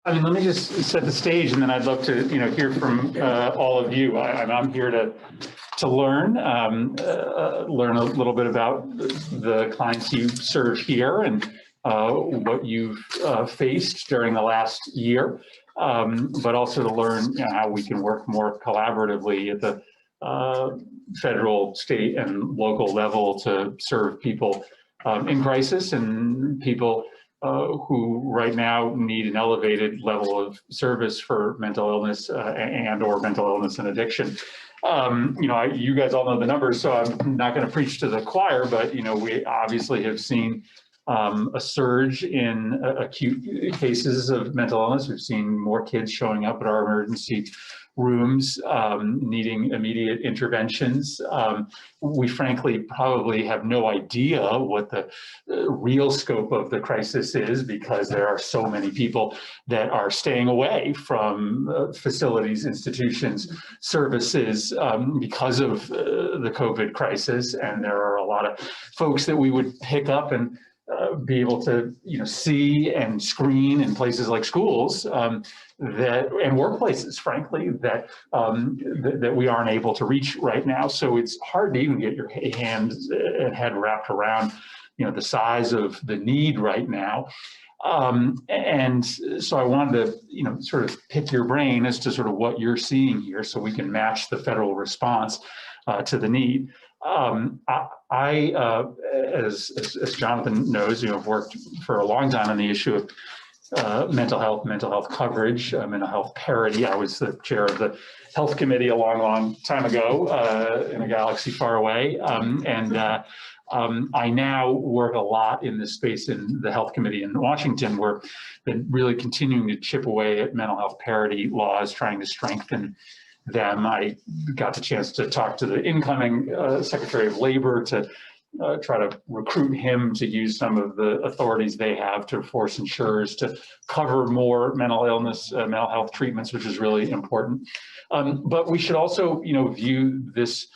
I mean, let me just set the stage, and then I'd love to, hear from all of you. I'm here to learn, learn a little bit about the clients you serve here and what you've faced during the last year, but also to learn how we can work more collaboratively at the federal, state, and local level to serve people in crisis and people who right now need an elevated level of service for mental illness and or mental illness and addiction. You guys all know the numbers, so I'm not going to preach to the choir, but we obviously have seen a surge in acute cases of mental illness. We've seen more kids showing up at our emergency rooms needing immediate interventions. We frankly probably have no idea what the real scope of the crisis is because there are so many people that are staying away from facilities, institutions, services because of the COVID crisis. And there are a lot of folks that we would pick up and be able to see and screen in places like schools and workplaces, frankly, that that we aren't able to reach right now. So it's hard to even get your hand and head wrapped around the size of the need right now. And so I wanted to sort of pick your brain as to sort of what you're seeing here so we can match the federal response to the need. As Jonathan knows, have worked for a long time on the issue of mental health coverage, mental health parity. I was the chair of the health committee a long time ago in a galaxy far away. I now work a lot in this space in the health committee in Washington. We're been really continuing to chip away at mental health parity laws, trying to strengthen them. I got the chance to talk to the incoming Secretary of Labor to try to recruit him to use some of the authorities they have to force insurers to cover more mental illness, mental health treatments, which is really important. But we should also, view this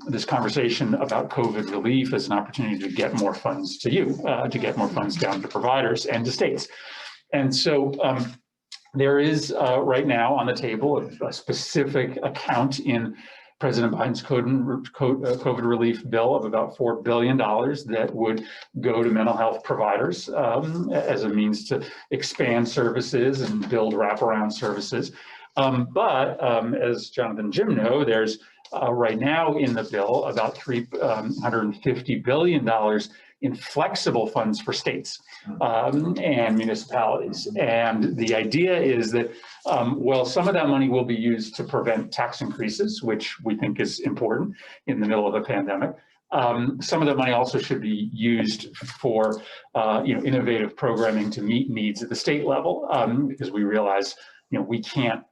this conversation about COVID relief as an opportunity to get more funds to you, to get more funds down to providers and to states. And so there is right now on the table a specific account in President Biden's COVID relief bill of about $4 billion that would go to mental health providers as a means to expand services and build wraparound services. But as Jonathan and Jim know, there's right now in the bill about $350 billion in flexible funds for states and municipalities. And the idea is that, well, some of that money will be used to prevent tax increases, which we think is important in the middle of a pandemic. Some of that money also should be used for innovative programming to meet needs at the state level, because we realize we can't.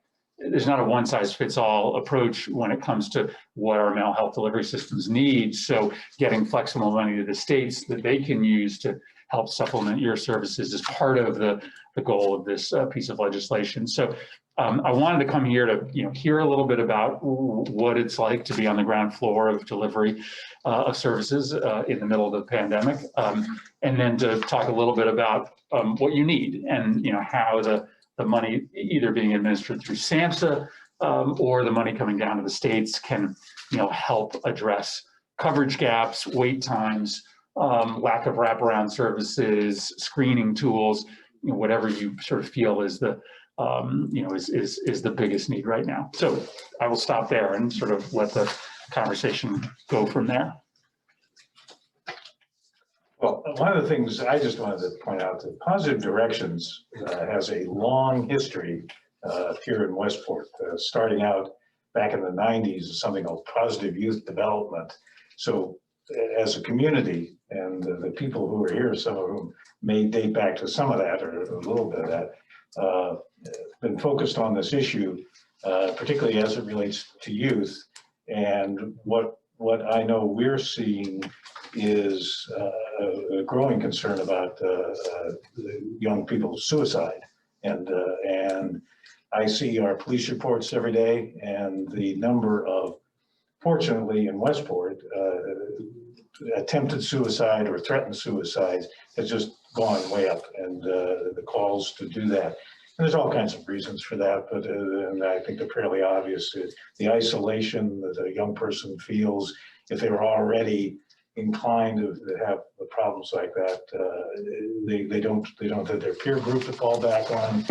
There's not a one-size-fits-all approach when it comes to what our mental health delivery systems need. So getting flexible money to the states that they can use to help supplement your services is part of the goal of this piece of legislation. So I wanted to come here to hear a little bit about what it's like to be on the ground floor of delivery of services in the middle of the pandemic, and then to talk a little bit about what you need and how the money either being administered through SAMHSA or the money coming down to the states can, help address coverage gaps, wait times, lack of wraparound services, screening tools, whatever you sort of feel is the, is the biggest need right now. So I will stop there and sort of let the conversation go from there. Well, one of the things I just wanted to point out that Positive Directions has a long history here in Westport, starting out back in the 90s as something called Positive Youth Development. So as a community, and the people who are here, some of whom may date back to some of that or a little bit of that, been focused on this issue, particularly as it relates to youth. And what I know we're seeing is a growing concern about young people's suicide, and I see our police reports every day, and the number of, fortunately in Westport, attempted suicide or threatened suicide has just gone way up, and the calls to do that. there's all kinds of reasons for that, but and I think they're fairly obvious. The isolation that a young person feels if they were already inclined to have problems like that, they don't have their peer group to fall back on.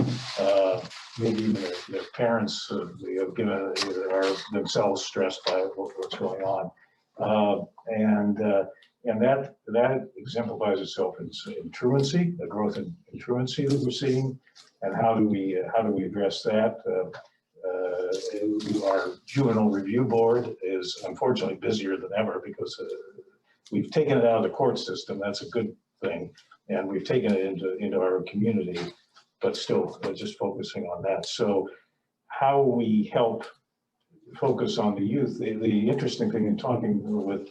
Maybe even their parents are themselves stressed by what's going on, and that exemplifies itself in truancy, the growth in truancy that we're seeing, and how do we address that? Our juvenile review board is unfortunately busier than ever because we've taken it out of the court system. That's a good thing, and we've taken it into our community, but still just focusing on that. So how we help focus on the youth. The interesting thing in talking with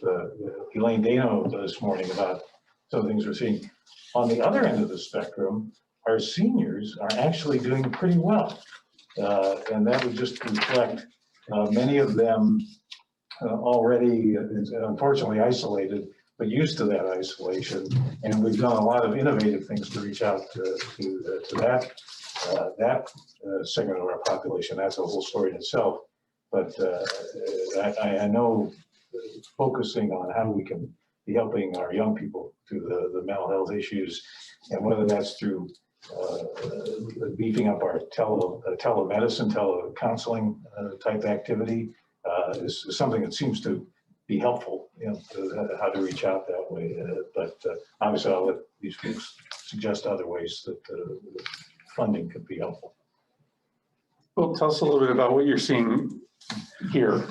Elaine Dano this morning about some of the things we're seeing, on the other end of the spectrum, our seniors are actually doing pretty well. And that would just reflect many of them already, unfortunately, isolated, but used to that isolation. And we've done a lot of innovative things to reach out to that segment of our population. That's a whole story in itself. But I know focusing on how we can be helping our young people through the mental health issues, and whether that's through beefing up our telemedicine, telecounseling type activity is something that seems to be helpful, to how to reach out that way. But obviously I'll let these folks suggest other ways that funding could be helpful. Well, tell us a little bit about what you're seeing here.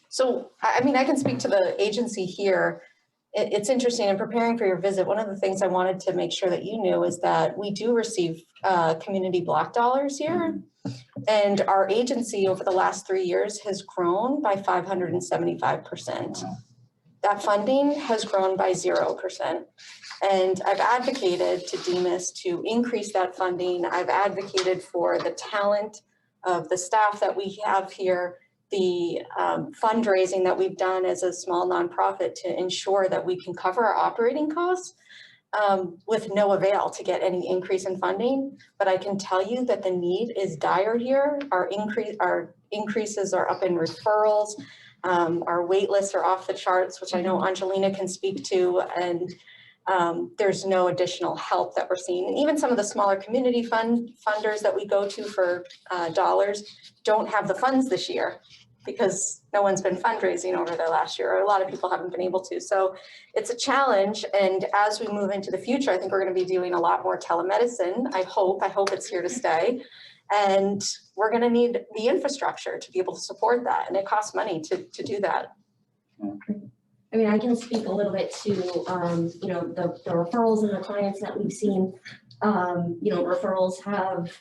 So, I mean, I can speak to the agency here. It's interesting, in preparing for your visit, one of the things I wanted to make sure that you knew is that we do receive community block dollars here. And our agency over the last 3 years has grown by 575%. That funding has grown by 0%. And I've advocated to DEMIS to increase that funding. I've advocated for the talent of the staff that we have here, the fundraising that we've done as a small nonprofit to ensure that we can cover our operating costs with no avail to get any increase in funding. But I can tell you that the need is dire here. Our increases are up in referrals. Our wait lists are off the charts, which I know Angelina can speak to, and there's no additional help that we're seeing. And even some of the smaller community funders that we go to for dollars don't have the funds this year because no one's been fundraising over the last year, or a lot of people haven't been able to. So it's a challenge. And as we move into the future, I think we're going to be doing a lot more telemedicine. I hope it's here to stay. And we're going to need the infrastructure to be able to support that. And it costs money to do that. I mean, I can speak a little bit to, the referrals and the clients that we've seen. Referrals have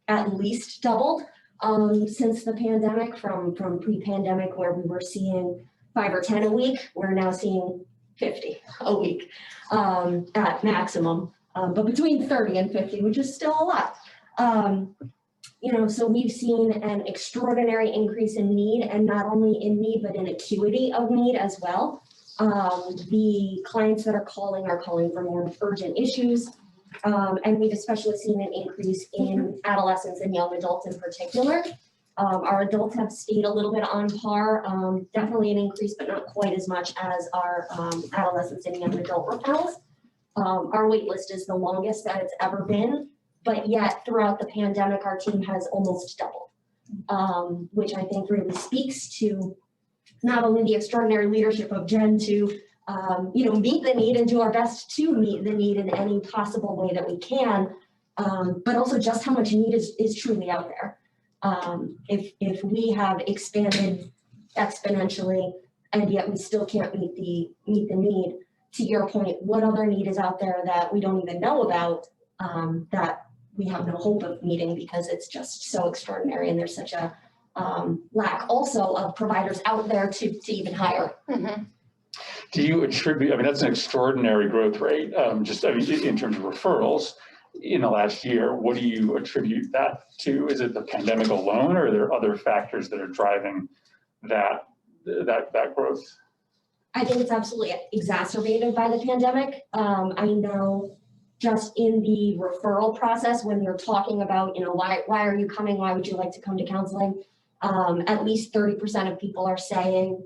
at least doubled since the pandemic, from pre-pandemic where we were seeing 5 or 10 a week. We're now seeing 50 a week at maximum, but between 30 and 50, which is still a lot. So we've seen an extraordinary increase in need, and not only in need, but in acuity of need as well. The clients that are calling for more urgent issues. And we've especially seen an increase in adolescents and young adults in particular. Our adults have stayed a little bit on par, definitely an increase, but not quite as much as our adolescents and young adult referrals. Our wait list is the longest that it's ever been. But yet throughout the pandemic, our team has almost doubled, which I think really speaks to not only the extraordinary leadership of Jen to, meet the need and do our best to meet the need in any possible way that we can, but also just how much need is truly out there. If we have expanded exponentially and yet we still can't meet the need, to your point, what other need is out there that we don't even know about, that we have no hope of meeting because it's just so extraordinary, and there's such a lack also of providers out there to even hire. Mm-hmm. Do you attribute, that's an extraordinary growth rate, in terms of referrals in the last year. What do you attribute that to? Is it the pandemic alone, or are there other factors that are driving that growth? I think it's absolutely exacerbated by the pandemic. I know just in the referral process, when you're talking about, you know, why are you coming? Why would you like to come to counseling? At least 30% of people are saying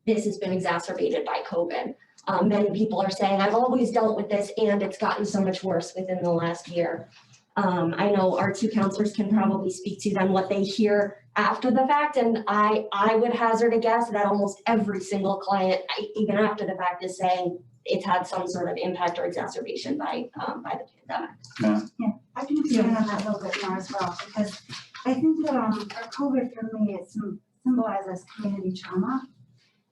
this has been exacerbated by COVID. Many people are saying, I've always dealt with this and it's gotten so much worse within the last year. I know our two counselors can probably speak to them what they hear after the fact, and I would hazard a guess that almost every single client, even after the fact, is saying it's had some sort of impact or exacerbation by the pandemic. Yeah, I can expand on that a little bit more as well, because I think that COVID for me, it symbolizes community trauma.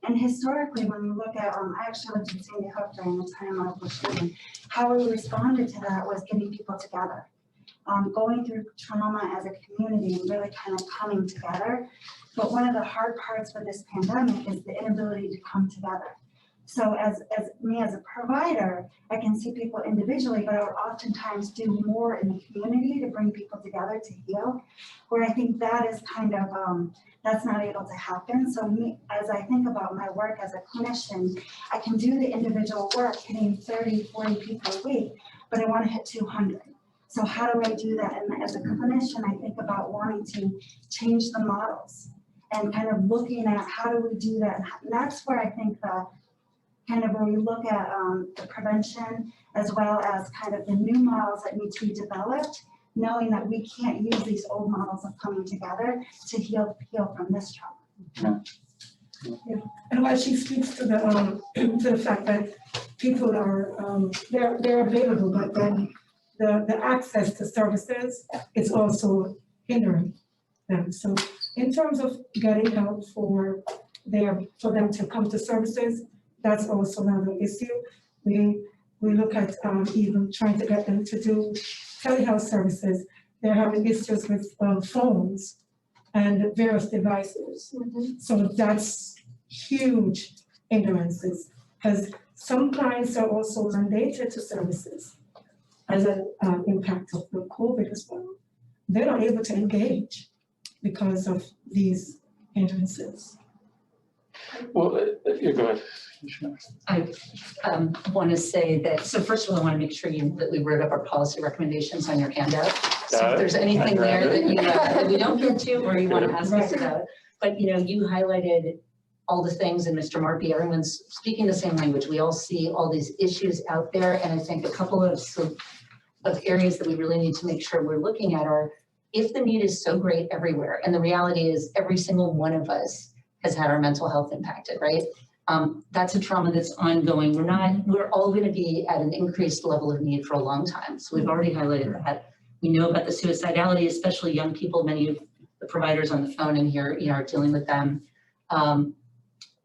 And historically, when we look at, I actually lived in Sandy Hook during the time of the shooting, how we responded to that was getting people together. Going through trauma as a community and really kind of coming together. But one of the hard parts with this pandemic is the inability to come together. So as me as a provider, I can see people individually, but I would oftentimes do more in the community to bring people together to heal, where I think that is kind of, that's not able to happen. So me, as I think about my work as a clinician, I can do the individual work, hitting 30, 40 people a week, but I want to hit 200. So how do I do that? And as a clinician, I think about wanting to change the models and kind of looking at how do we do that. And that's where I think the kind of where we look at the prevention as well as kind of the new models that need to be developed, knowing that we can't use these old models of coming together to heal from this trauma. Yeah. And while she speaks to the fact that people are they're available, but then the access to services is also hindering them. So in terms of getting help for them to come to services, that's also another issue. We look at even trying to get them to do telehealth services. They're having issues with phones and various devices. Mm-hmm. So that's huge hindrances, because some clients are also mandated to services as an impact of the COVID as well. They're not able to engage because of these hindrances. Well, yeah, go ahead. I want to say that, so first of all, I want to make sure that we wrote up our policy recommendations on your handout. So if there's anything there that we don't get to or you want to ask us about. But you highlighted all the things, and Mr. Markey, everyone's speaking the same language. We all see all these issues out there, and I think a couple of areas that we really need to make sure we're looking at are, if the need is so great everywhere, and the reality is every single one of us has had our mental health impacted, right? That's a trauma that's ongoing. We're all going to be at an increased level of need for a long time. So we've already highlighted that. We know about the suicidality, especially young people. Many of the providers on the phone in here, are dealing with them.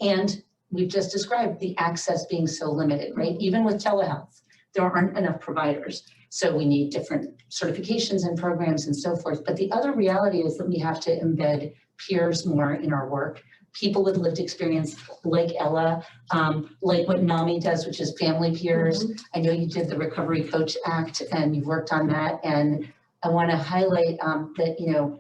And we've just described the access being so limited, right? Even with telehealth, there aren't enough providers. So we need different certifications and programs and so forth. But the other reality is that we have to embed peers more in our work. People with lived experience like Ella, like what NAMI does, which is family peers. Mm-hmm. I know you did the Recovery Coach Act and you've worked on that. And I want to highlight that,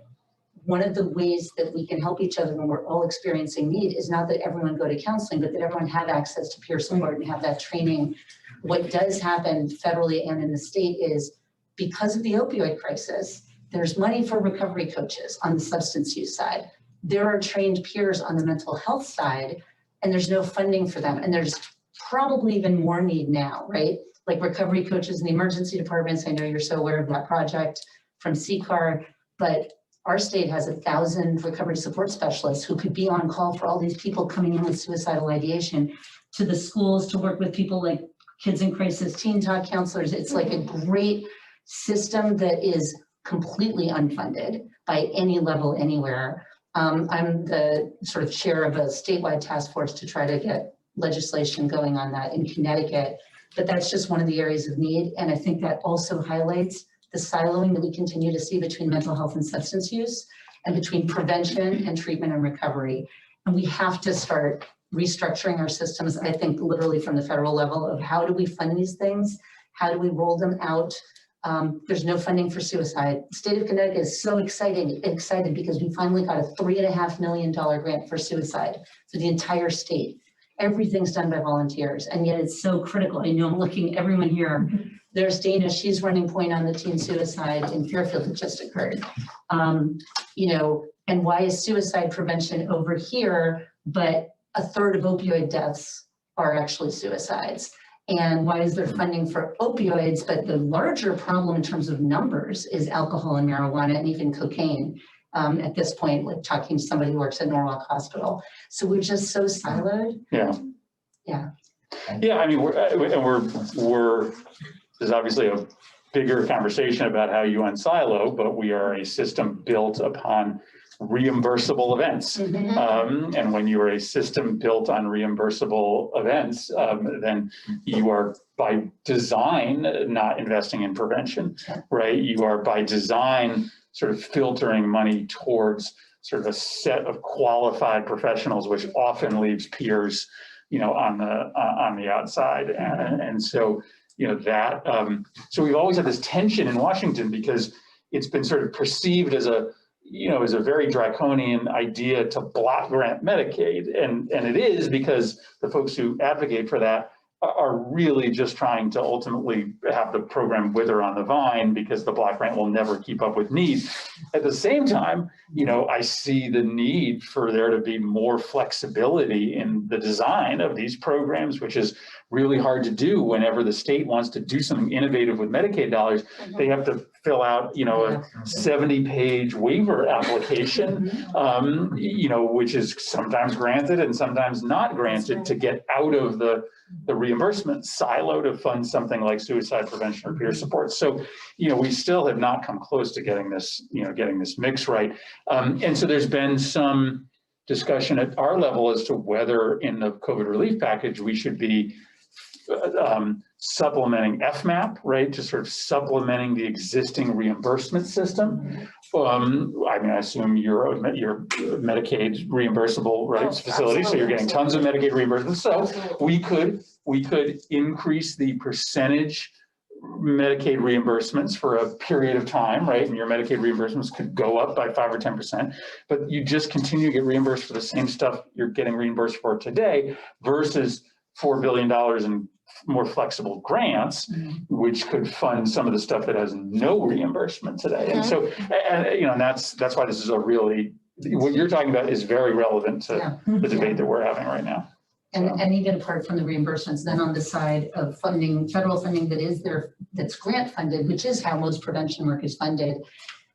one of the ways that we can help each other when we're all experiencing need is not that everyone go to counseling, but that everyone have access to peer support and have that training. What does happen federally and in the state is, because of the opioid crisis, there's money for recovery coaches on the substance use side. There are trained peers on the mental health side, and there's no funding for them. And there's probably even more need now, right? Like recovery coaches in the emergency departments. I know you're so aware of that project from CCAR, but our state has 1,000 recovery support specialists who could be on call for all these people coming in with suicidal ideation, to the schools to work with people like Kids in Crisis, Teen Talk counselors. It's like a great system that is completely unfunded by any level anywhere. I'm the sort of chair of a statewide task force to try to get legislation going on that in Connecticut, but that's just one of the areas of need. And I think that also highlights the siloing that we continue to see between mental health and substance use, and between prevention and treatment and recovery. And we have to start restructuring our systems, I think literally from the federal level, of how do we fund these things? How do we roll them out? There's no funding for suicide. The state of Connecticut is so excited because we finally got a $3.5 million grant for suicide for the entire state. Everything's done by volunteers, and yet it's so critical. I know I'm looking at everyone here. There's Dana, she's running point on the teen suicide in Fairfield that just occurred. You know, and why is suicide prevention over here, but a third of opioid deaths are actually suicides? And why is there funding for opioids, but the larger problem in terms of numbers is alcohol and marijuana and even cocaine at this point, like talking to somebody who works at Norwalk Hospital. So we're just so siloed. Yeah. Yeah. Yeah, I mean, there's obviously a bigger conversation about how you unsilo, but we are a system built upon reimbursable events. And when you are a system built on reimbursable events, then you are by design not investing in prevention, right? You are by design sort of filtering money towards sort of a set of qualified professionals, which often leaves peers, you know, on the outside. And so, you know, that, so we've always had this tension in Washington because it's been sort of perceived as a, you know, as a very draconian idea to block grant Medicaid. And it is because the folks who advocate for that are really just trying to ultimately have the program wither on the vine because the block grant will never keep up with need. At the same time, you know, I see the need for there to be more flexibility in the design of these programs, which is really hard to do whenever the state wants to do something innovative with Medicaid dollars. They have to fill out, you know, a 70-page waiver application, you know, which is sometimes granted and sometimes not granted to get out of the reimbursement silo to fund something like suicide prevention or peer support. So, you know, we still have not come close to getting this, you know, getting this mix right. And so there's been some discussion at our level as to whether in the COVID relief package, we should be supplementing FMAP, right? Just sort of supplementing the existing reimbursement system. I mean, I assume you're Medicaid reimbursable, right, facility, so you're getting tons of Medicaid reimbursement. So we could increase the percentage Medicaid reimbursements for a period of time, right? And your Medicaid reimbursements could go up by 5 or 10%, but you just continue to get reimbursed for the same stuff you're getting reimbursed for today versus $4 billion in more flexible grants, which could fund some of the stuff that has no reimbursement today. And so, you know, and that's why this is a really, what you're talking about is very relevant to the debate that we're having right now. And even apart from the reimbursements, then on the side of funding, federal funding that is there, that's grant funded, which is how most prevention work is funded,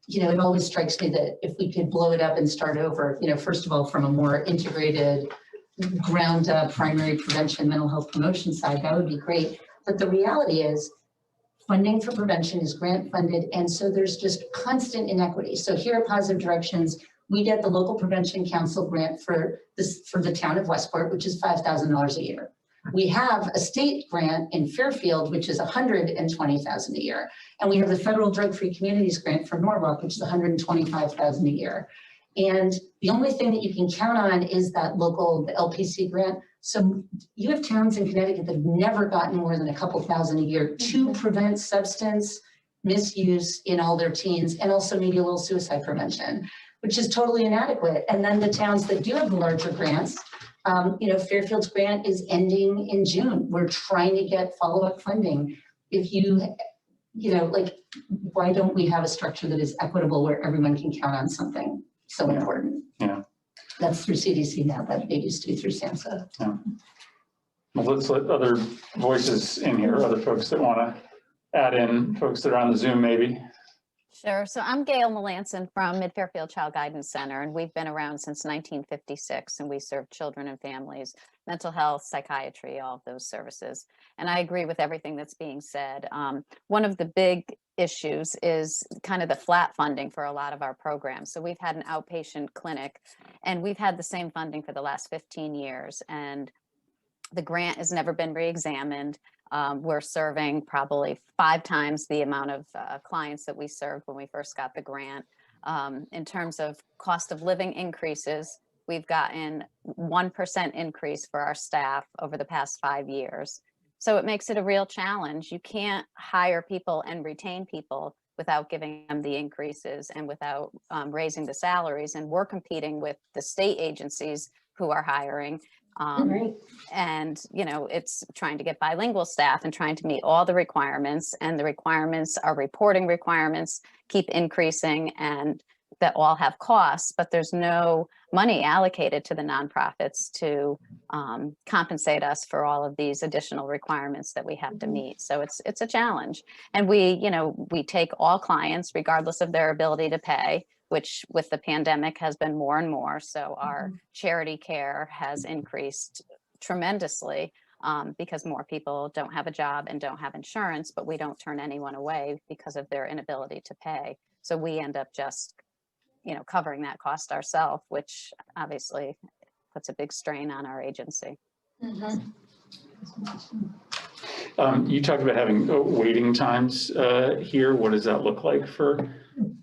you know, it always strikes me that if we could blow it up and start over, you know, first of all, from a more integrated ground up primary prevention, mental health promotion side, that would be great. But the reality is funding for prevention is grant funded. And so there's just constant inequity. So here at Positive Directions, we get the local prevention council grant for this, for the town of Westport, which is $5,000 a year. We have a state grant in Fairfield, which is $120,000 a year. And we have the federal drug-free communities grant from Norwalk, which is $125,000 a year. And the only thing that you can count on is that local, the LPC grant. So you have towns in Connecticut that have never gotten more than a couple thousand a year to prevent substance misuse in all their teens, and also maybe a little suicide prevention, which is totally inadequate. And then the towns that do have the larger grants, you know, Fairfield's grant is ending in June. We're trying to get follow-up funding. If you know, like, why don't we have a structure that is equitable where everyone can count on something so important? Yeah. That's through CDC now, that they used to be through SAMHSA. Yeah. Well, let's let other voices in here, other folks that want to add in, folks that are on the Zoom maybe. Sure. So I'm Gail Melanson from Mid-Fairfield Child Guidance Center, and we've been around since 1956, and we serve children and families, mental health, psychiatry, all of those services. And I agree with everything that's being said. One of the big issues is kind of the flat funding for a lot of our programs. So we've had an outpatient clinic, and we've had the same funding for the last 15 years, and the grant has never been re-examined. We're serving probably 5 times the amount of clients that we served when we first got the grant. In terms of cost of living increases, we've gotten 1% increase for our staff over the past 5 years. So it makes it a real challenge. You can't hire people and retain people without giving them the increases and without raising the salaries. And we're competing with the state agencies who are hiring Right. And, you know, it's trying to get bilingual staff and trying to meet all the requirements, and the requirements are reporting requirements keep increasing, and that all have costs, but there's no money allocated to the nonprofits to compensate us for all of these additional requirements that we have to meet. So it's a challenge. And we take all clients regardless of their ability to pay, which with the pandemic has been more and more. So our charity care has increased tremendously because more people don't have a job and don't have insurance, but we don't turn anyone away because of their inability to pay. So we end up just, covering that cost ourselves, which obviously puts a big strain on our agency. You talked about having waiting times here. What does that look like for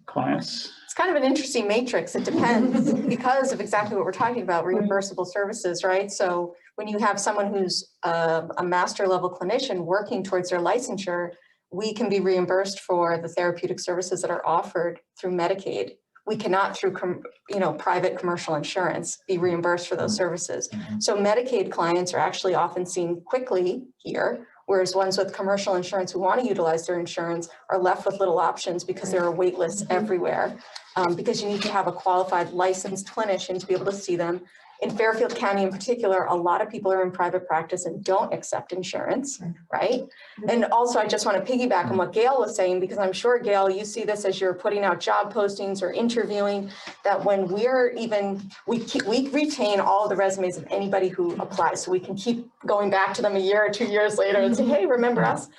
clients? It's kind of an interesting matrix. It depends because of exactly what we're talking about, reimbursable services, right? So when you have someone who's a master level clinician working towards their licensure, we can be reimbursed for the therapeutic services that are offered through Medicaid. We cannot through private commercial insurance be reimbursed for those services. So Medicaid clients are actually often seen quickly here, whereas ones with commercial insurance who want to utilize their insurance are left with little options because there are wait lists everywhere. Because you need to have a qualified licensed clinician to be able to see them. In Fairfield County in particular, a lot of people are in private practice and don't accept insurance, right? And also I just want to piggyback on what Gail was saying, because I'm sure, Gail, you see this as you're putting out job postings or interviewing, that when we retain all the resumes of anybody who applies, so we can keep going back to them a year or 2 years later and say, hey, remember us?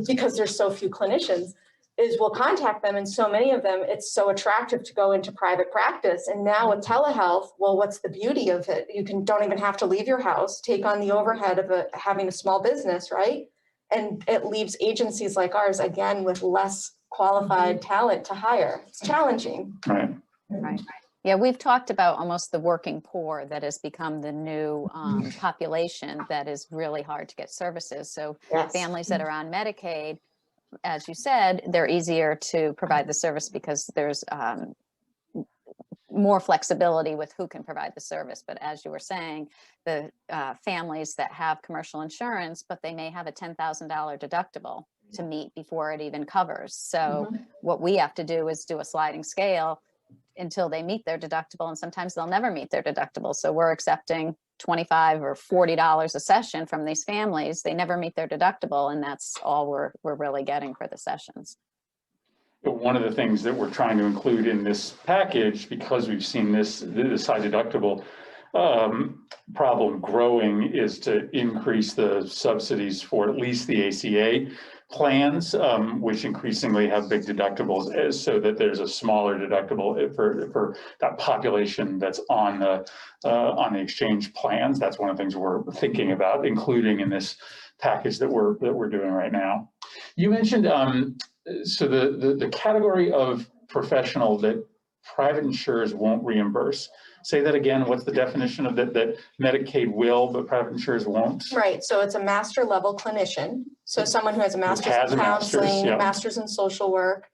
Because there's so few clinicians. Is we'll contact them, and so many of them, it's so attractive to go into private practice. And now with telehealth, well, what's the beauty of it? You don't even have to leave your house, take on the overhead of having a small business, right? And it leaves agencies like ours, again, with less qualified talent to hire. It's challenging. Right. Right. Yeah, we've talked about almost the working poor that has become the new population that is really hard to get services. So Yes. families that are on Medicaid, as you said, they're easier to provide the service because there's more flexibility with who can provide the service. But as you were saying, the families that have commercial insurance, but they may have a $10,000 deductible to meet before it even covers. So what we have to do is do a sliding scale until they meet their deductible. And sometimes they'll never meet their deductible. So we're accepting $25 or $40 a session from these families. They never meet their deductible, and that's all we're really getting for the sessions. But one of the things that we're trying to include in this package, because we've seen this high deductible problem growing, is to increase the subsidies for at least the ACA plans, which increasingly have big deductibles, so that there's a smaller deductible for that population that's on the exchange plans. That's one of the things we're thinking about including in this package that we're doing right now. You mentioned so the category of professional that private insurers won't reimburse. Say that again. What's the definition of that Medicaid will, but private insurers won't? Right. So it's a master level clinician. So someone who has a master's in counseling, master's in social work,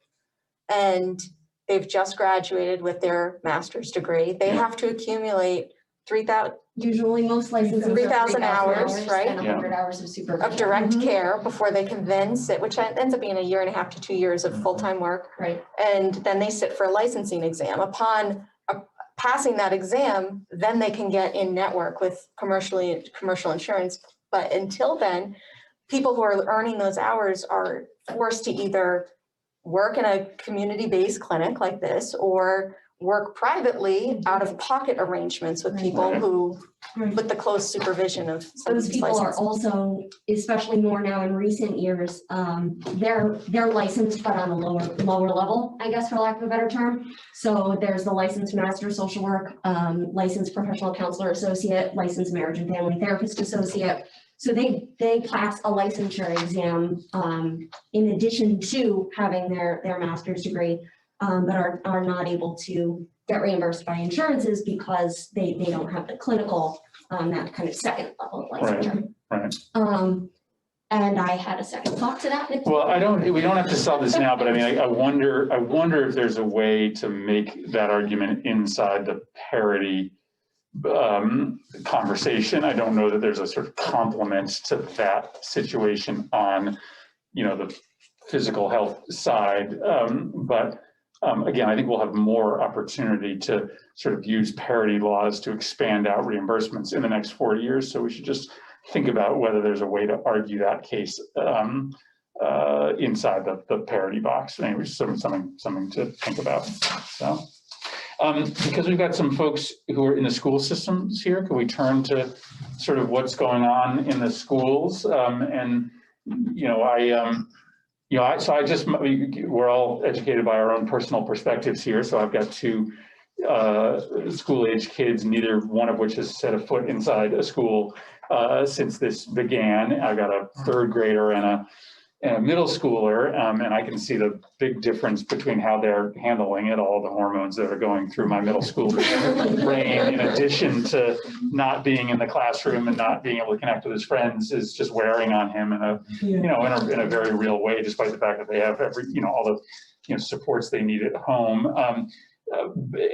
and they've just graduated with their master's degree. They have to accumulate 3,000. Usually most licenses 3,000 hours, right? And 100 hours of supervision. Of direct care before they can then sit, which ends up being 1.5 to 2 years of full-time work. Right. And then they sit for a licensing exam. Upon passing that exam, then they can get in network with commercial insurance. But until then, people who are earning those hours are forced to either work in a community-based clinic like this or work privately out of pocket arrangements with people who, with the close supervision of those people are also, especially more now in recent years, they're licensed but on a lower level, I guess, for lack of a better term. So there's the licensed master social work, licensed professional counselor associate, licensed marriage and family therapist associate. So they pass a licensure exam in addition to having their master's degree. But are not able to get reimbursed by insurances because they don't have the clinical, that kind of second level of licensure. Right. And I had a second thought to that. Well, we don't have to solve this now, but I mean, I wonder if there's a way to make that argument inside the parity conversation. I don't know that there's a sort of complement to that situation on, the physical health side. But again, I think we'll have more opportunity to sort of use parity laws to expand out reimbursements in the next 4 years. So we should just think about whether there's a way to argue that case inside the parity box. Anyway, something to think about. So, because we've got some folks who are in the school systems here, can we turn to sort of what's going on in the schools? We're all educated by our own personal perspectives here. So I've got 2 school-age kids, neither one of which has set a foot inside a school since this began. I've got a 3rd grader and a middle schooler, and I can see the big difference between how they're handling it, all the hormones that are going through my middle schooler's brain, in addition to not being in the classroom and not being able to connect with his friends, is just wearing on him in a very real way, despite the fact that they have all the supports they need at home.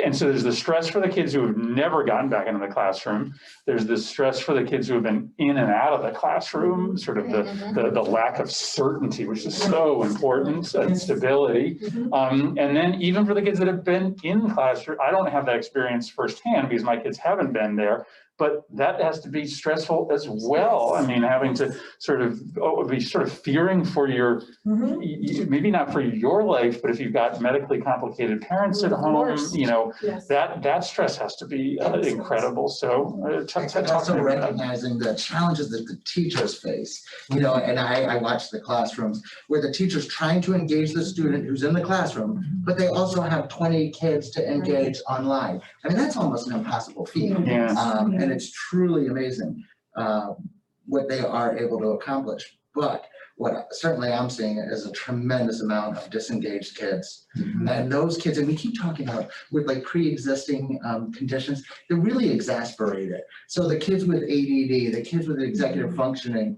And so there's the stress for the kids who have never gotten back into the classroom. There's the stress for the kids who have been in and out of the classroom, sort of the lack of certainty, which is so important, and stability. And then even for the kids that have been in classroom, I don't have that experience firsthand because my kids haven't been there, but that has to be stressful as well. I mean, having to sort of be sort of fearing for your, maybe not for your life, but if you've got medically complicated parents at home, that stress has to be incredible. So also recognizing the challenges that the teachers face, and I watch the classrooms where the teacher's trying to engage the student who's in the classroom, but they also have 20 kids to engage online. I mean, that's almost an impossible feat. And it's truly amazing what they are able to accomplish. But what certainly I'm seeing is a tremendous amount of disengaged kids. And those kids, and we keep talking about with like pre-existing conditions, they're really exasperated. So the kids with ADD, the kids with executive functioning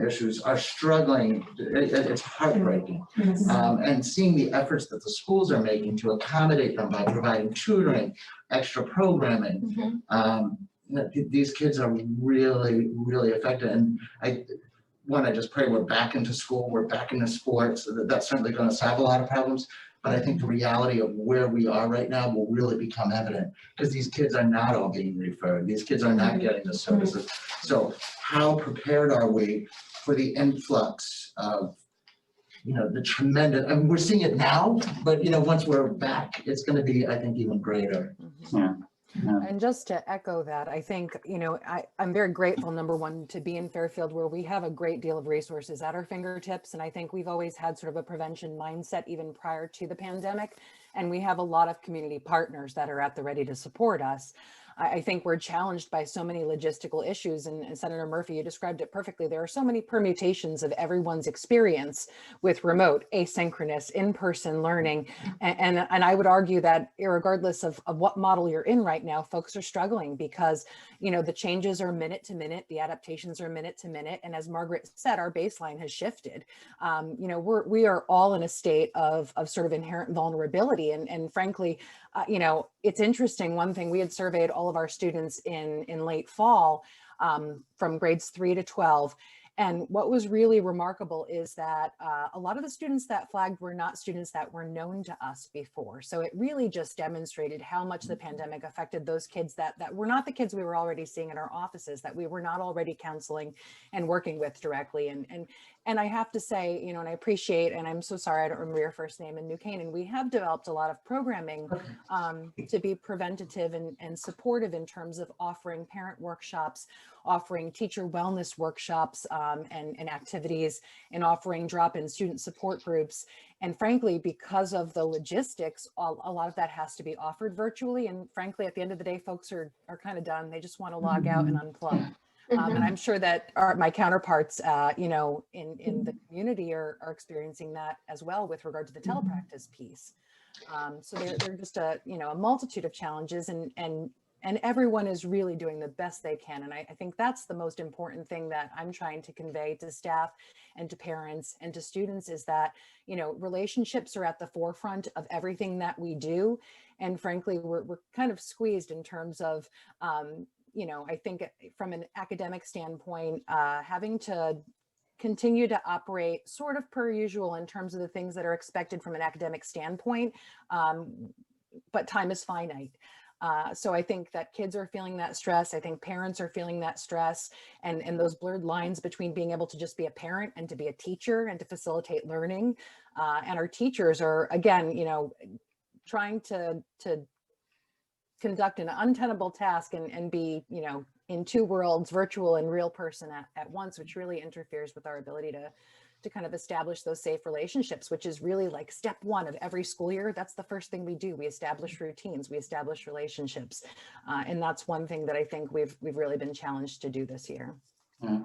issues are struggling. It's heartbreaking. And seeing the efforts that the schools are making to accommodate them by providing tutoring, extra programming, these kids are really, really affected. And I just pray we're back into school, we're back into sports. That's certainly going to solve a lot of problems. But I think the reality of where we are right now will really become evident because these kids are not all being referred. These kids are not getting the services. So how prepared are we for the influx of, the tremendous, I mean, we're seeing it now, but, once we're back, it's going to be, I think, even greater. And just to echo that, I think, I'm very grateful, number one, to be in Fairfield where we have a great deal of resources at our fingertips. And I think we've always had sort of a prevention mindset even prior to the pandemic. And we have a lot of community partners that are at the ready to support us. I think we're challenged by so many logistical issues, and Senator Murphy, you described it perfectly. There are so many permutations of everyone's experience with remote, asynchronous, in-person learning. And I would argue that regardless of what model you're in right now, folks are struggling because, the changes are minute to minute, the adaptations are minute to minute. And as Margaret said, our baseline has shifted. We are all in a state of sort of inherent vulnerability. And frankly, it's interesting. One thing, we had surveyed all of our students in late fall from grades 3 to 12. And what was really remarkable is that a lot of the students that flagged were not students that were known to us before. So it really just demonstrated how much the pandemic affected those kids that were not the kids we were already seeing in our offices, that we were not already counseling and working with directly. And I have to say, and I appreciate, and I'm so sorry I don't remember your first name, in New Canaan, we have developed a lot of programming to be preventative and supportive in terms of offering parent workshops, offering teacher wellness workshops and activities, and offering drop-in student support groups. And frankly, because of the logistics, a lot of that has to be offered virtually. And frankly, at the end of the day, folks are kind of done. They just want to log out and unplug. And I'm sure that my counterparts, in the community are experiencing that as well with regard to the telepractice piece. So they're just a multitude of challenges, and and everyone is really doing the best they can. And I think that's the most important thing that I'm trying to convey to staff and to parents and to students is that, you know, relationships are at the forefront of everything that we do. And frankly, we're kind of squeezed in terms of, you know, I think from an academic standpoint, having to continue to operate sort of per usual in terms of the things that are expected from an academic standpoint, but time is finite. So I think that kids are feeling that stress. I think parents are feeling that stress, and those blurred lines between being able to just be a parent and to be a teacher and to facilitate learning. And our teachers are, again, you know, trying to conduct an untenable task and be, you know, in two worlds, virtual and real person at once, which really interferes with our ability to kind of establish those safe relationships, which is really like step one of every school year. That's the first thing we do. We establish routines, we establish relationships. And that's one thing that I think we've really been challenged to do this year. Yeah.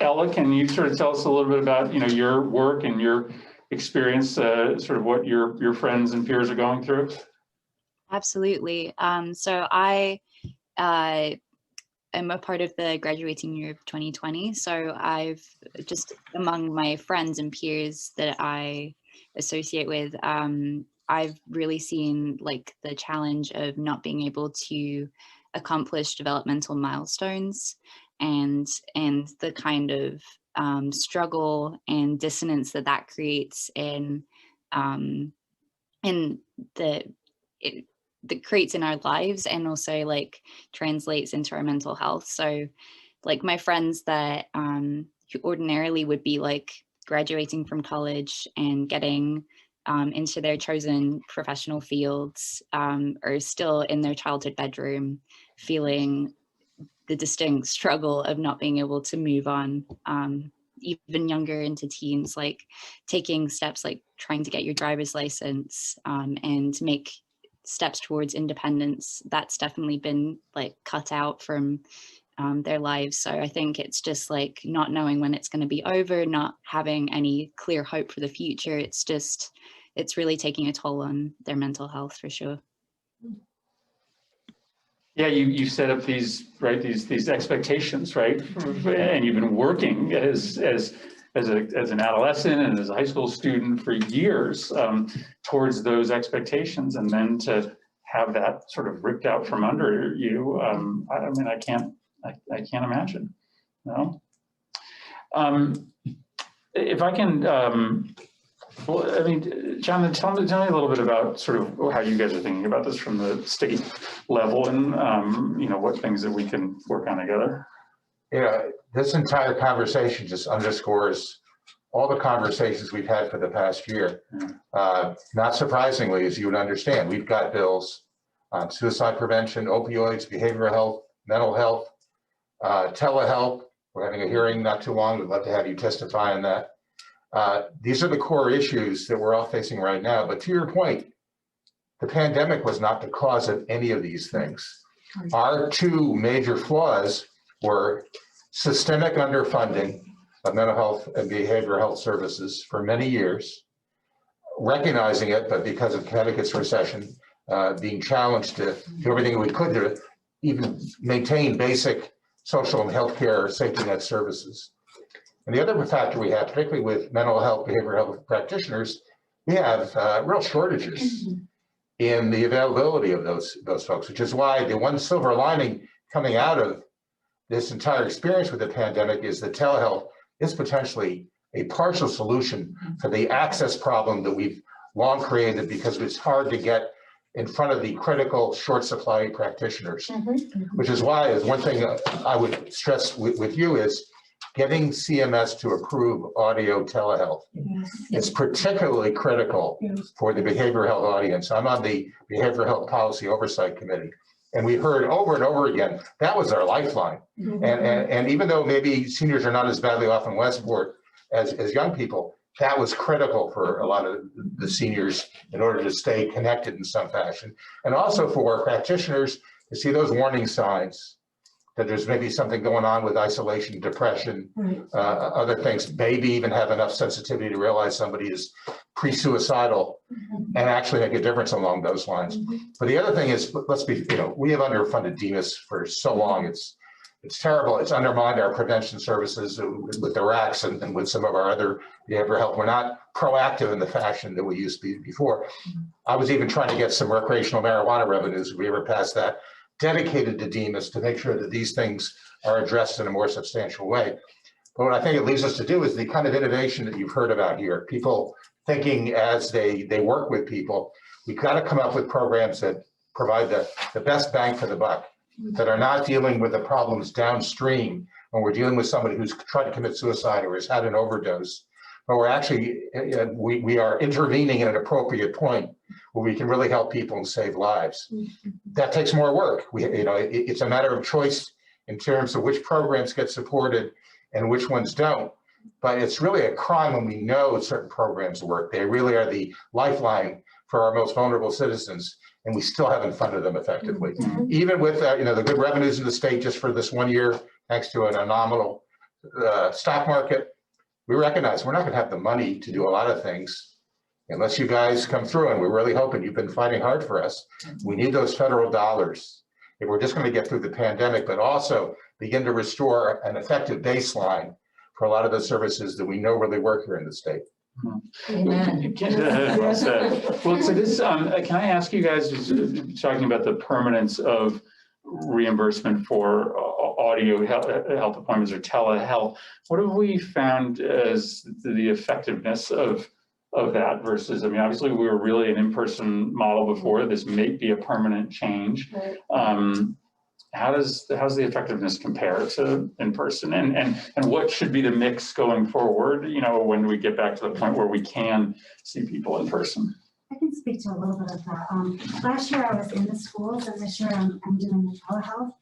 Ella, can you sort of tell us a little bit about, you know, your work and your experience, sort of what your friends and peers are going through? Absolutely. So I'm a part of the graduating year of 2020. So I've just among my friends and peers that I associate with, I've really seen like the challenge of not being able to accomplish developmental milestones and the kind of struggle and dissonance that creates that creates in our lives, and also like translates into our mental health. So like my friends that who ordinarily would be like graduating from college and getting into their chosen professional fields are still in their childhood bedroom feeling the distinct struggle of not being able to move on, even younger into teens, like taking steps like trying to get your driver's license and make steps towards independence. That's definitely been like cut out from their lives. So I think it's just like not knowing when it's going to be over, not having any clear hope for the future. It's really taking a toll on their mental health for sure. Yeah, you set up these, right, these expectations, right? And you've been working as an adolescent and as a high school student for years towards those expectations, and then to have that sort of ripped out from under you, I mean, I can't imagine. No. If I can, well, I mean, Jonathan, tell me a little bit about sort of how you guys are thinking about this from the state level, and you know, what things that we can work on together. You know, this entire conversation just underscores all the conversations we've had for the past year. Not surprisingly, as you would understand, we've got bills on suicide prevention, opioids, behavioral health, mental health, telehealth. We're having a hearing not too long. We'd love to have you testify on that. These are the core issues that we're all facing right now. But to your point, the pandemic was not the cause of any of these things. Our two major flaws were systemic underfunding of mental health and behavioral health services for many years, recognizing it, but because of Connecticut's recession, being challenged to do everything we could to even maintain basic social and healthcare safety net services. And the other factor we have, particularly with mental health, behavioral health practitioners, we have real shortages in the availability of those folks, which is why the one silver lining coming out of this entire experience with the pandemic is that telehealth is potentially a partial solution for the access problem that we've long created, because it's hard to get in front of the critical short supply practitioners, which is why is one thing I would stress with you is getting CMS to approve audio telehealth. It's particularly critical for the behavioral health audience. I'm on the Behavioral Health Policy Oversight Committee, and we heard over and over again, that was our lifeline. And even though maybe seniors are not as badly off in Westport as young people, that was critical for a lot of the seniors in order to stay connected in some fashion. And also for practitioners to see those warning signs that there's maybe something going on with isolation, depression, Right. other things, maybe even have enough sensitivity to realize somebody is pre-suicidal and actually make a difference along those lines. But the other thing is, let's be, we have underfunded DEMIS for so long. It's terrible. It's undermined our prevention services with the RACs and with some of our other behavioral health. We're not proactive in the fashion that we used to be before. I was even trying to get some recreational marijuana revenues, if we ever passed that, dedicated to DEMIS to make sure that these things are addressed in a more substantial way. But what I think it leads us to do is the kind of innovation that you've heard about here, people thinking as they work with people. We've got to come up with programs that provide the best bang for the buck, that are not dealing with the problems downstream when we're dealing with somebody who's tried to commit suicide or has had an overdose. But we're actually, we are intervening at an appropriate point where we can really help people and save lives. That takes more work. It's a matter of choice in terms of which programs get supported and which ones don't. But it's really a crime when we know certain programs work. They really are the lifeline for our most vulnerable citizens, and we still haven't funded them effectively. Even with the good revenues in the state just for this 1 year, thanks to an anomalous stock market, we recognize we're not going to have the money to do a lot of things unless you guys come through, and we're really hoping. You've been fighting hard for us. We need those federal dollars if we're just going to get through the pandemic, but also begin to restore an effective baseline for a lot of the services that we know really work here in the state. Amen. Well said. Well, so this, can I ask you guys, talking about the permanence of reimbursement for audio health appointments or telehealth, what have we found as the effectiveness of that versus, I mean, obviously we were really an in-person model before. This may be a permanent change. How's the effectiveness compare to in-person, and what should be the mix going forward? When do we get back to the point where we can see people in person? I can speak to a little bit of that. Last year I was in the schools, and this year I'm doing the telehealth.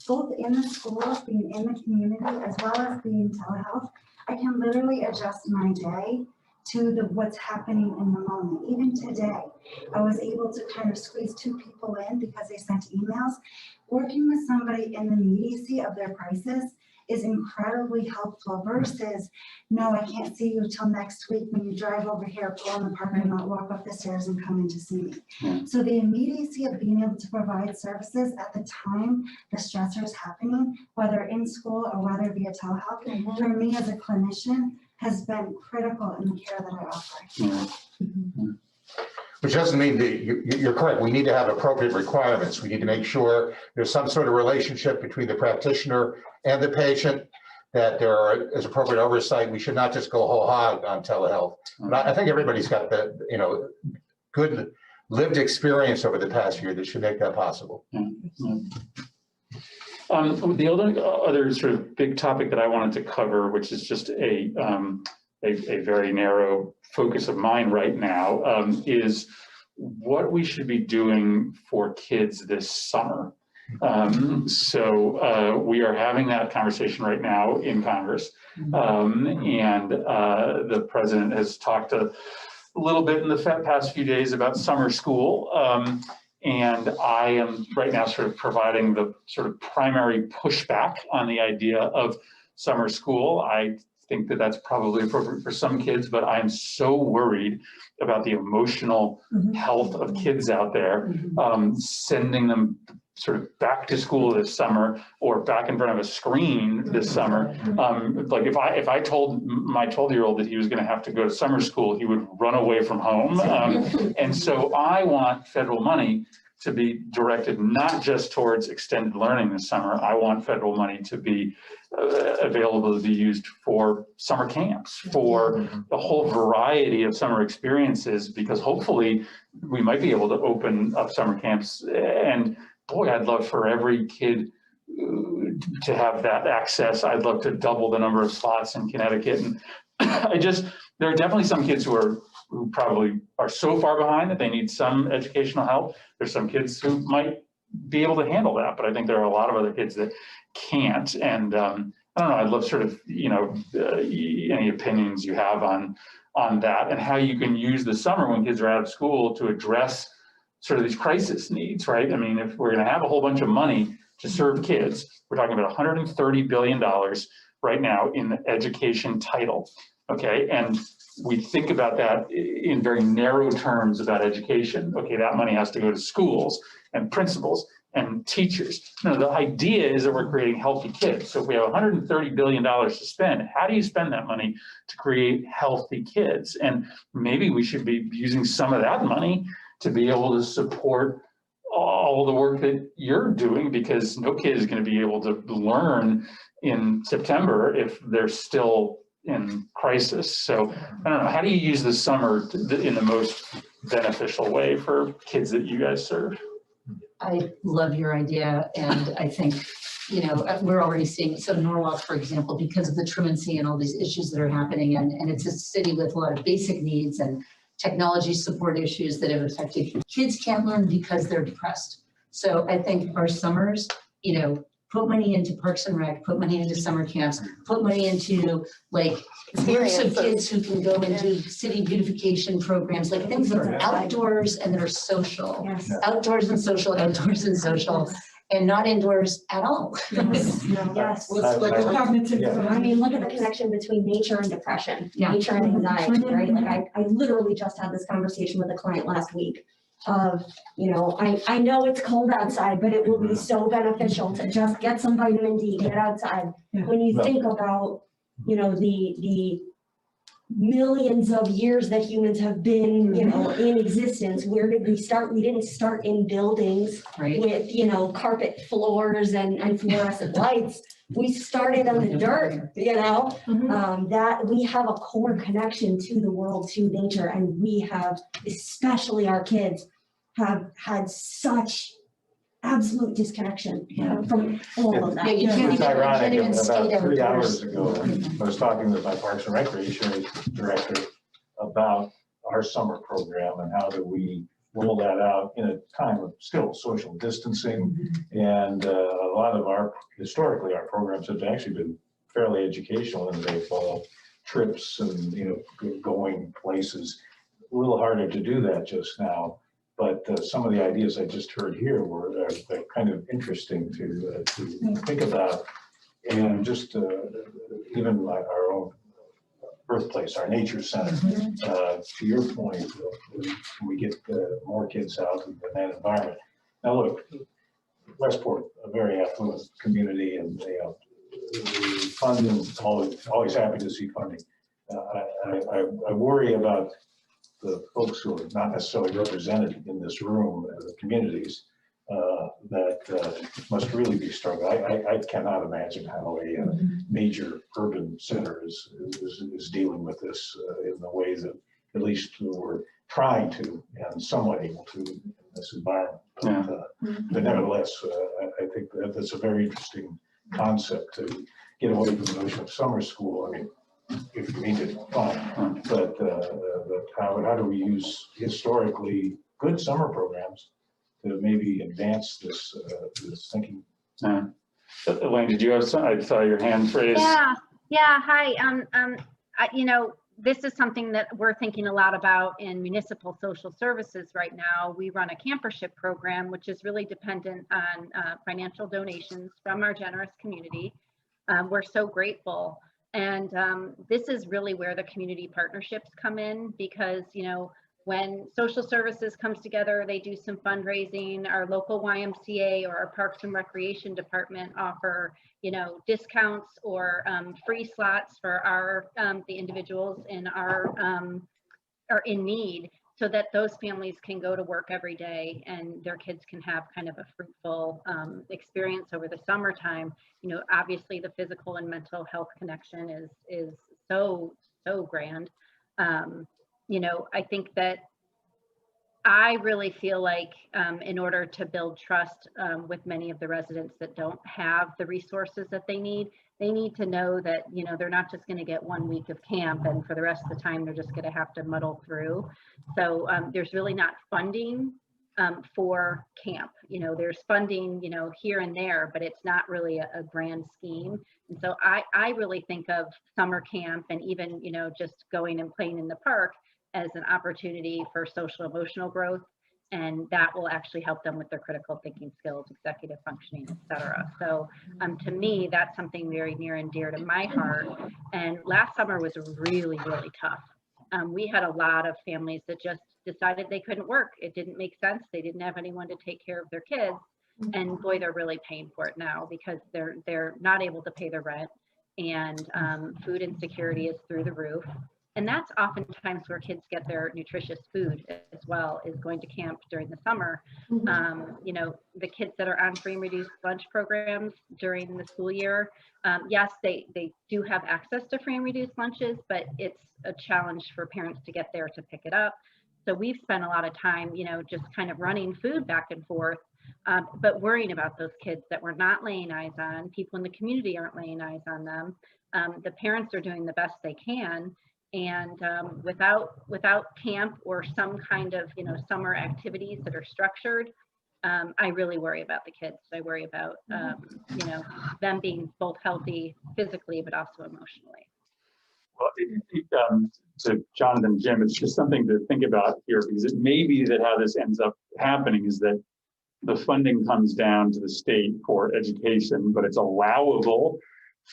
Both in the schools, being in the community, as well as being telehealth, I can literally adjust my day to what's happening in the moment. Even today, I was able to kind of squeeze 2 people in because they sent emails. Working with somebody in the immediacy of their crisis is incredibly helpful versus, no, I can't see you till next week when you drive over here, pull in the parking lot, walk up the stairs and come in to see me. So the immediacy of being able to provide services at the time the stressor is happening, whether in school or whether via telehealth, for me as a clinician, has been critical in the care that I offer. Which doesn't mean that you're correct. We need to have appropriate requirements. We need to make sure there's some sort of relationship between the practitioner and the patient, that there is appropriate oversight. We should not just go whole hog on telehealth. But I think everybody's got the good lived experience over the past year that should make that possible. The other sort of big topic that I wanted to cover, which is just a very narrow focus of mine right now, is what we should be doing for kids this summer. So we are having that conversation right now in Congress, and the president has talked a little bit in the past few days about summer school. And I am right now sort of providing the sort of primary pushback on the idea of summer school. I think that that's probably appropriate for some kids, but I'm so worried about the emotional health of kids out there, sending them sort of back to school this summer or back in front of a screen this summer. Like if I told my 12-year-old that he was going to have to go to summer school, he would run away from home. And so I want federal money to be directed not just towards extended learning this summer. I want federal money to be available to be used for summer camps, for a whole variety of summer experiences, because hopefully we might be able to open up summer camps. And boy, I'd love for every kid to have that access. I'd love to double the number of slots in Connecticut. And there are definitely some kids who probably are so far behind that they need some educational help. There's some kids who might be able to handle that, but I think there are a lot of other kids that can't. And I don't know, I'd love sort of, any opinions you have on that and how you can use the summer when kids are out of school to address sort of these crisis needs, right? I mean, if we're going to have a whole bunch of money to serve kids. We're talking about $130 billion right now in the education title, okay? And we think about that in very narrow terms about education. Okay, that money has to go to schools and principals and teachers. No, the idea is that we're creating healthy kids. So if we have $130 billion to spend, how do you spend that money to create healthy kids? And maybe we should be using some of that money to be able to support all the work that you're doing, because no kid is going to be able to learn in September if they're still in crisis. So I don't know, how do you use the summer in the most beneficial way for kids that you guys serve? I love your idea, and I think, you know, we're already seeing, so Norwalk, for example, because of the truancy and all these issues that are happening, and it's a city with a lot of basic needs and technology support issues that have affected kids can't learn because they're depressed. So I think our summers, you know, put money into Parks and Rec, put money into summer camps, put money into like groups of kids who can go into city beautification programs, like things that are outdoors and that are social. Yes. Outdoors and social, outdoors and social, and not indoors at all. Yes. Yes. Cognitive. Yeah. I mean, look at the connection between nature and depression, Yeah. nature and anxiety, right? Like I literally just had this conversation with a client last week of, you know, I know it's cold outside, but it will be so beneficial to just get some vitamin D, get outside. Yeah. When you think about, you know, the millions of years that humans have been, you know, in existence, where did we start? We didn't start in buildings Right. with, you know, carpet floors and fluorescent lights. We started on the dirt, you know, that we have a core connection to the world, to nature, and we have, especially our kids, have had such absolute disconnection from all of that. Yeah, you can't It's even, you ironic, can't even about skate 3 hours outdoors. ago, I was talking with my Parks and Recreation Director about our summer program and how do we roll that out in a time of still social distancing. And a lot of our, historically, our programs have actually been fairly educational, and they involve trips and, you know, going places. A little harder to do that just now. But some of the ideas I just heard here were they're kind of interesting to think about. And just even like our own birthplace, our nature center, to your point, we get more kids out in that environment. Now look, Westport, a very affluent community, and the funding, always happy to see funding. I worry about the folks who are not necessarily represented in this room, the communities that must really be struggling. I cannot imagine how a major urban center is dealing with this in the way that at least we're trying to and somewhat able to in this environment. But nevertheless, I think that's a very interesting concept to get away from the notion of summer school. I mean, if you need it, fine. But how do we use historically good summer programs to maybe advance this thinking? Elaine, did you have some? I saw your hand raised. Yeah. Hi. You know, this is something that we're thinking a lot about in municipal social services right now. We run a campership program, which is really dependent on financial donations from our generous community. We're so grateful. And this is really where the community partnerships come in, because, you know, when social services comes together, they do some fundraising. Our local YMCA or our Parks and Recreation department offer, you know, discounts or free slots for our the individuals in our are in need, so that those families can go to work every day and their kids can have kind of a fruitful experience over the summertime. You know, obviously the physical and mental health connection is so grand. You know, I think that I really feel like in order to build trust with many of the residents that don't have the resources that they need to know that, you know, they're not just going to get 1 week of camp and for the rest of the time they're just going to have to muddle through. So there's really not funding for camp. You know, there's funding, you know, here and there, but it's not really a grand scheme. And so I really think of summer camp and even, you know, just going and playing in the park as an opportunity for social emotional growth. And that will actually help them with their critical thinking skills, executive functioning, et cetera. So to me, that's something very near and dear to my heart. And last summer was really, really tough. We had a lot of families that just decided they couldn't work. It didn't make sense. They didn't have anyone to take care of their kids. And boy, they're really paying for it now because they're not able to pay their rent, and food insecurity is through the roof. And that's oftentimes where kids get their nutritious food as well, is going to camp during the summer. You know, the kids that are on free and reduced lunch programs during the school year, yes, they do have access to free and reduced lunches, but it's a challenge for parents to get there to pick it up. So we've spent a lot of time, you know, just kind of running food back and forth, but worrying about those kids that we're not laying eyes on. People in the community aren't laying eyes on them. The parents are doing the best they can. And without camp or some kind of, you know, summer activities that are structured, I really worry about the kids. I worry about, you know, them being both healthy physically, but also emotionally. Well, to Jonathan and Jim, it's just something to think about here, because it may be that how this ends up happening is that the funding comes down to the state for education, but it's allowable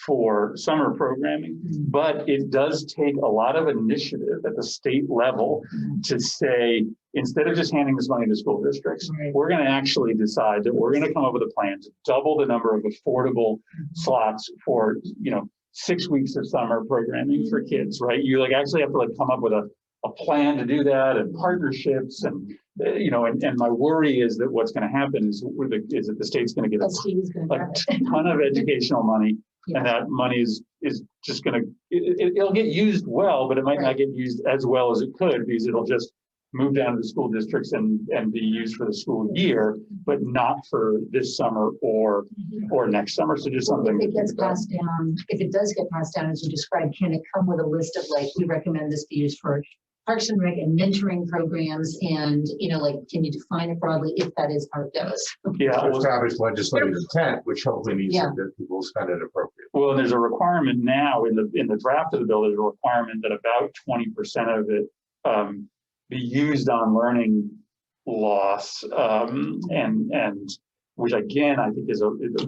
for summer programming, but it does take a lot of initiative at the state level to say, instead of just handing this money to school districts, we're going to actually decide that we're going to come up with a plan to double the number of affordable slots for, you know, 6 weeks of summer programming for kids, right? You like actually have to like come up with a plan to do that, and partnerships, and you know, and my worry is that what's going to happen is that the state's going to get a ton of educational money. Yeah. And that money is just going to, it'll get used well, but it might not get used as well as it could, because it'll just move down to the school districts and be used for the school year, but not for this summer or next summer. So just something. If it gets passed down, if it does get passed down, as you described, can it come with a list of like, we recommend this be used for Parks and Rec and mentoring programs, and you know, like, can you define it broadly if that is how it goes? Yeah, establish legislative intent, which hopefully means that people spend it appropriately. Well, there's a requirement now in the draft of the bill. There's a requirement that about 20% of it be used on learning loss, and which again I think is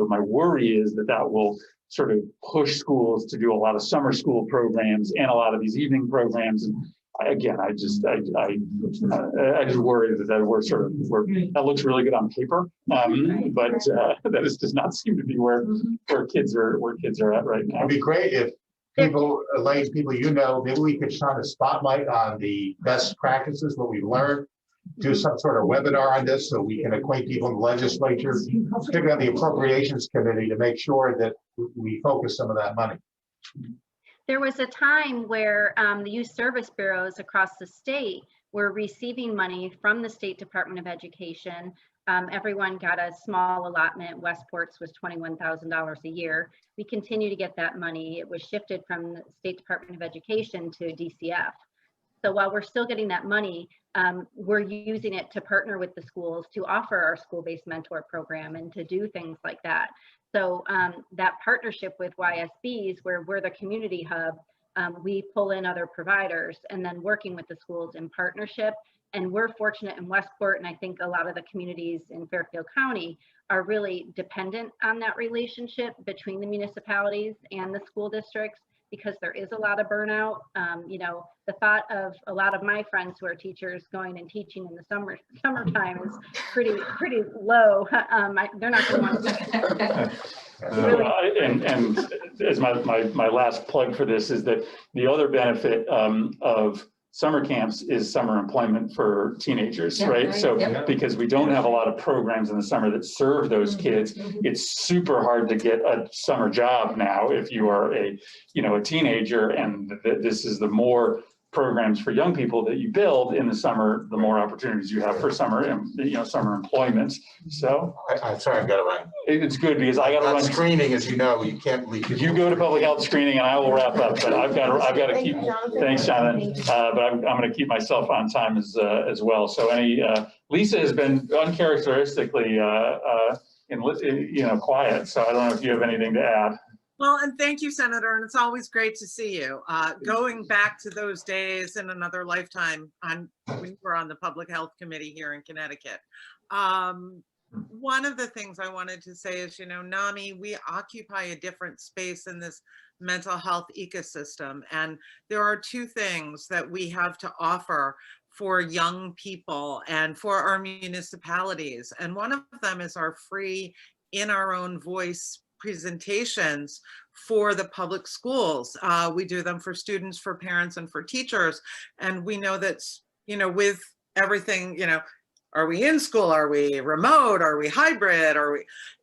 my worry is that will sort of push schools to do a lot of summer school programs and a lot of these evening programs. And again, I just worry that that looks really good on paper, but that does not seem to be where kids are at right now. It'd be great if people, you know, maybe we could shine a spotlight on the best practices, what we've learned, do some sort of webinar on this so we can acquaint people in the legislature, particularly on the appropriations committee, to make sure that we focus some of that money. There was a time where the youth service bureaus across the state were receiving money from the State Department of Education. Everyone got a small allotment. Westport's was $21,000 a year. We continue to get that money. It was shifted from the State Department of Education to DCF. So while we're still getting that money, we're using it to partner with the schools to offer our school-based mentor program and to do things like that. So that partnership with YSBs, where we're the community hub, we pull in other providers and then working with the schools in partnership. And we're fortunate in Westport, and I think a lot of the communities in Fairfield County are really dependent on that relationship between the municipalities and the school districts, because there is a lot of burnout. You know, the thought of a lot of my friends who are teachers going and teaching in the summertime is pretty low. They're not going to want to. Really. And as my last plug for this is that the other benefit of summer camps is summer employment for teenagers, right? So because we don't have a lot of programs in the summer that serve those kids, it's super hard to get a summer job now if you are a teenager, and this is the more programs for young people that you build in the summer, the more opportunities you have for summer employment. So I'm sorry, I've got to run. It's good because I got to run screening, as you know, you can't leave. You go to public health screening, and I will wrap up. But I've got to keep. Thanks, Jonathan. But I'm going to keep myself on time as well. So Lisa has been uncharacteristically quiet. So I don't know if you have anything to add. Well, and thank you, Senator, and it's always great to see you. Going back to those days in another lifetime when you were on the Public Health Committee here in Connecticut. One of the things I wanted to say is, NAMI, we occupy a different space in this mental health ecosystem. And there are two things that we have to offer for young people and for our municipalities. And one of them is our free in our own voice presentations for the public schools. We do them for students, for parents, and for teachers. And we know that, with everything, are we in school? Are we remote? Are we hybrid?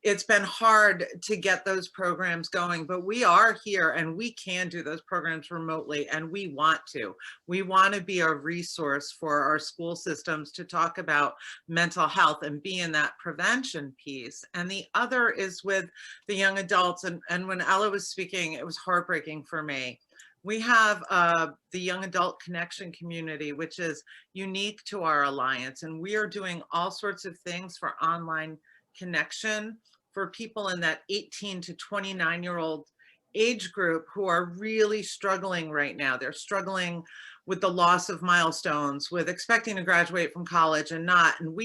It's been hard to get those programs going, but we are here and we can do those programs remotely, and we want to. We want to be a resource for our school systems to talk about mental health and be in that prevention piece. And the other is with the young adults. And when Ella was speaking, it was heartbreaking for me. We have the Young Adult Connection community, which is unique to our alliance. And we are doing all sorts of things for online connection for people in that 18 to 29-year-old age group who are really struggling right now. They're struggling with the loss of milestones, with expecting to graduate from college and not. And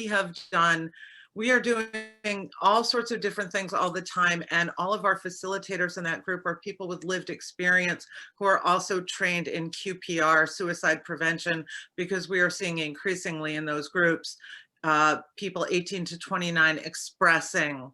we are doing all sorts of different things all the time. And all of our facilitators in that group are people with lived experience who are also trained in QPR, suicide prevention, because we are seeing increasingly in those groups, people 18 to 29 expressing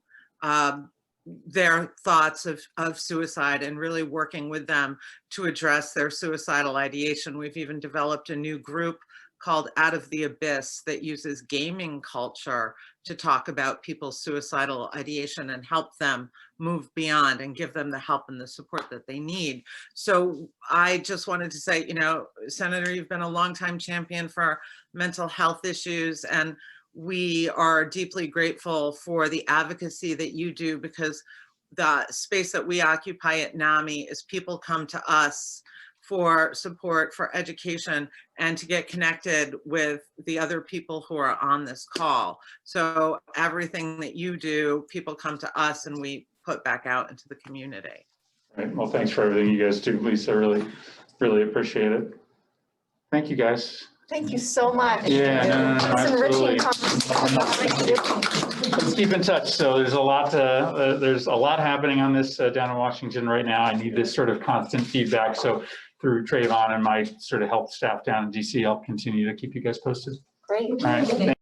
their thoughts of suicide and really working with them to address their suicidal ideation. We've even developed a new group called Out of the Abyss that uses gaming culture to talk about people's suicidal ideation and help them move beyond and give them the help and the support that they need. So I just wanted to say, Senator, you've been a longtime champion for mental health issues, and we are deeply grateful for the advocacy that you do, because the space that we occupy at NAMI is people come to us for support, for education, and to get connected with the other people who are on this call. So everything that you do, people come to us and we put back out into the community. Right. Well, thanks for everything you guys do, Lisa. Really appreciate it. Thank you, guys. Thank you so much. Yeah, no, It's absolutely. Let's keep in touch. So there's a lot happening on this down in Washington right now. I need this sort of constant feedback. So through Trayvon and my sort of health staff down in DC, I'll continue to keep you guys posted. Great. All right.